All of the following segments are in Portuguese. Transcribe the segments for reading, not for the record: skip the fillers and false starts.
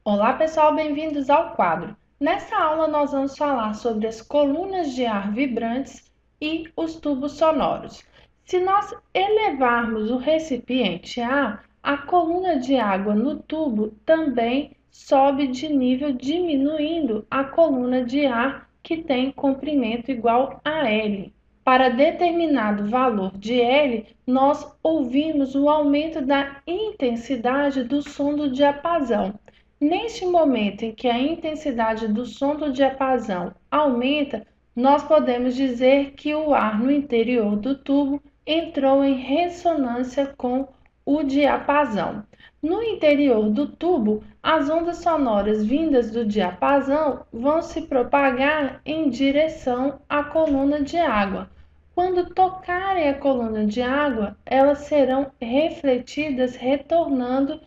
Olá pessoal, bem-vindos ao quadro. Nessa aula nós vamos falar sobre as colunas de ar vibrantes e os tubos sonoros. Se nós elevarmos o recipiente a coluna de água no tubo também sobe de nível, diminuindo a coluna de ar que tem comprimento igual a L. Para determinado valor de L, nós ouvimos o aumento da intensidade do som do diapasão. Neste momento em que a intensidade do som do diapasão aumenta, nós podemos dizer que o ar no interior do tubo entrou em ressonância com o diapasão. No interior do tubo, as ondas sonoras vindas do diapasão vão se propagar em direção à coluna de água. Quando tocarem a coluna de água, elas serão refletidas, retornando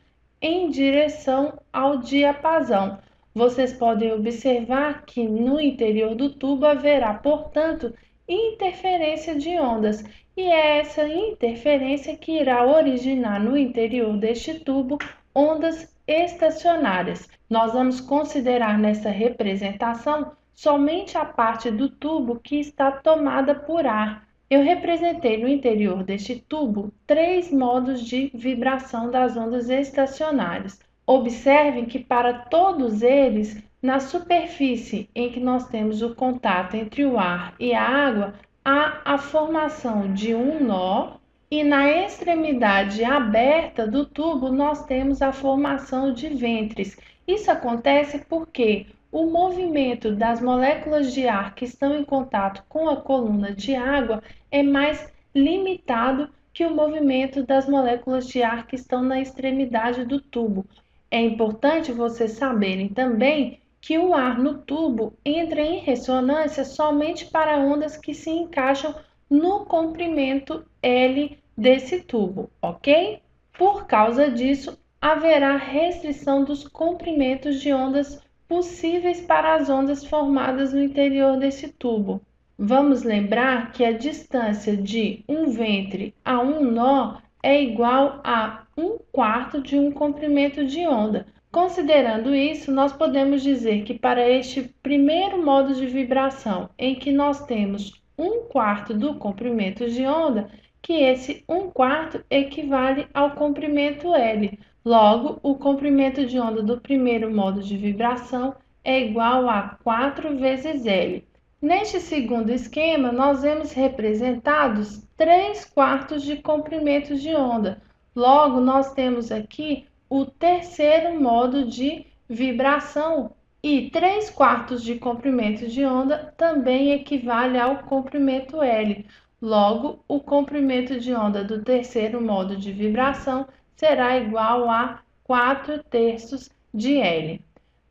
em direção ao diapasão. Vocês podem observar que no interior do tubo haverá, portanto, interferência de ondas, e é essa interferência que irá originar no interior deste tubo ondas estacionárias. Nós vamos considerar nessa representação somente a parte do tubo que está tomada por ar. Eu representei no interior deste tubo 3 modos de vibração das ondas estacionárias. Observem que para todos eles, na superfície em que nós temos o contato entre o ar e a água, há a formação de um nó, e na extremidade aberta do tubo nós temos a formação de ventres. Isso acontece porque o movimento das moléculas de ar que estão em contato com a coluna de água é mais limitado que o movimento das moléculas de ar que estão na extremidade do tubo. É importante vocês saberem também que o ar no tubo entra em ressonância somente para ondas que se encaixam no comprimento L desse tubo, ok? Por causa disso, haverá restrição dos comprimentos de ondas possíveis para as ondas formadas no interior desse tubo. Vamos lembrar que a distância de um ventre a um nó é igual a 1/4 de um comprimento de onda. Considerando isso, nós podemos dizer que para este primeiro modo de vibração, em que nós temos 1/4 do comprimento de onda, que esse 1/4 equivale ao comprimento L. Logo, o comprimento de onda do primeiro modo de vibração é igual a 4 vezes L. Neste segundo esquema, nós vemos representados 3/4 de comprimento de onda. Logo, nós temos aqui o terceiro modo de vibração, e 3/4 de comprimento de onda também equivale ao comprimento L. Logo, o comprimento de onda do terceiro modo de vibração será igual a 4/3 de L.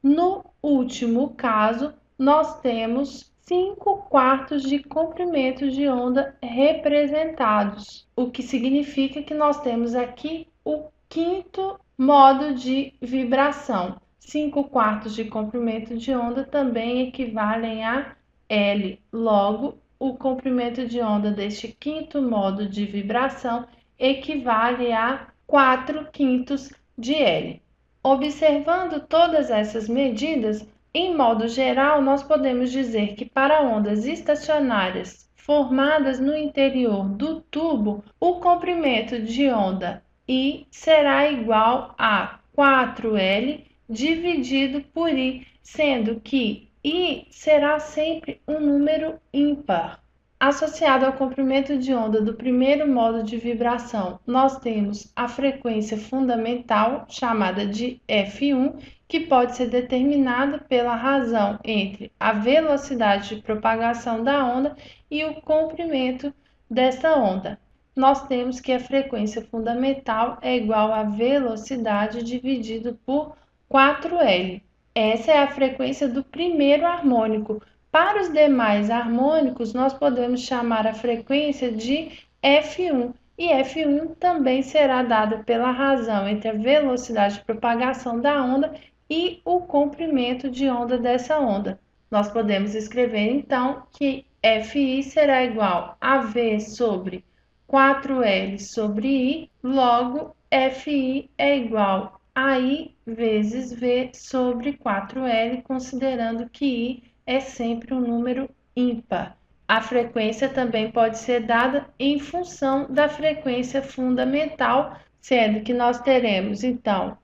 No último caso, nós temos 5/4 de comprimento de onda representados, o que significa que nós temos aqui o quinto modo de vibração. 5/4 de comprimento de onda também equivalem a L. Logo, o comprimento de onda deste quinto modo de vibração equivale a 4/5 de L. Observando todas essas medidas, em modo geral, nós podemos dizer que para ondas estacionárias formadas no interior do tubo, o comprimento de onda I será igual a 4L dividido por I, sendo que I será sempre um número ímpar. Associado ao comprimento de onda do primeiro modo de vibração, nós temos a frequência fundamental, chamada de F1, que pode ser determinada pela razão entre a velocidade de propagação da onda e o comprimento desta onda. Nós temos que a frequência fundamental é igual à velocidade dividido por 4L. Essa é a frequência do primeiro harmônico. Para os demais harmônicos, nós podemos chamar a frequência de F1, e F1 também será dada pela razão entre a velocidade de propagação da onda e o comprimento de onda dessa onda. Nós podemos escrever, então, que Fi será igual a V sobre 4L sobre I, logo Fi é igual AI vezes V sobre 4L, considerando que I é sempre um número ímpar. A frequência também pode ser dada em função da frequência fundamental, sendo que nós teremos, então,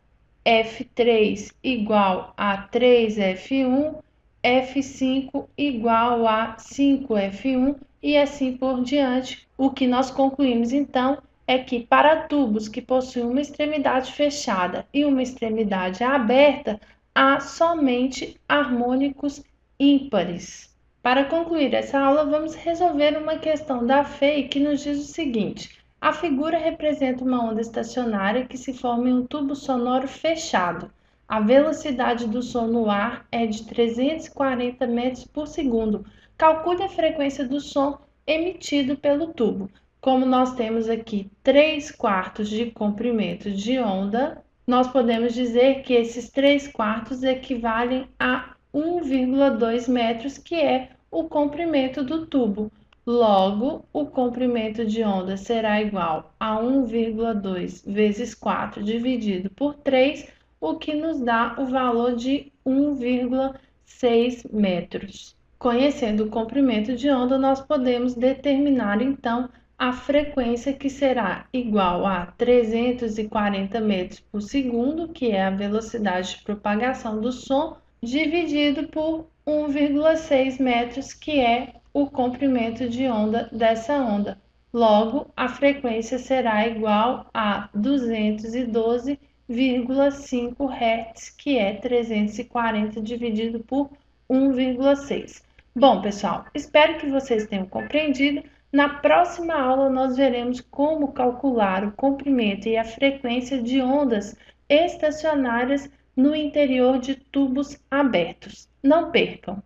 F3 igual a 3F1, F5 igual a 5F1 e assim por diante. O que nós concluímos, então, é que para tubos que possuem uma extremidade fechada e uma extremidade aberta, há somente harmônicos ímpares. Para concluir essa aula, vamos resolver uma questão da FEI que nos diz o seguinte: a figura representa uma onda estacionária que se forma em um tubo sonoro fechado. A velocidade do som no ar é de 340 metros por segundo. Calcule a frequência do som emitido pelo tubo. Como nós temos aqui 3/4 de comprimento de onda, nós podemos dizer que esses 3/4 equivalem a 1,2 metros, que é o comprimento do tubo. Logo, o comprimento de onda será igual a 1,2 vezes 4 dividido por 3, o que nos dá o valor de 1,6 metros. Conhecendo o comprimento de onda, nós podemos determinar então a frequência, que será igual a 340 metros por segundo, que é a velocidade de propagação do som, dividido por 1,6 metros, que é o comprimento de onda dessa onda. Logo, a frequência será igual a 212,5 Hz, que é 340 dividido por 1,6. Bom, pessoal, espero que vocês tenham compreendido. Na próxima aula, nós veremos como calcular o comprimento e a frequência de ondas estacionárias no interior de tubos abertos. Não percam!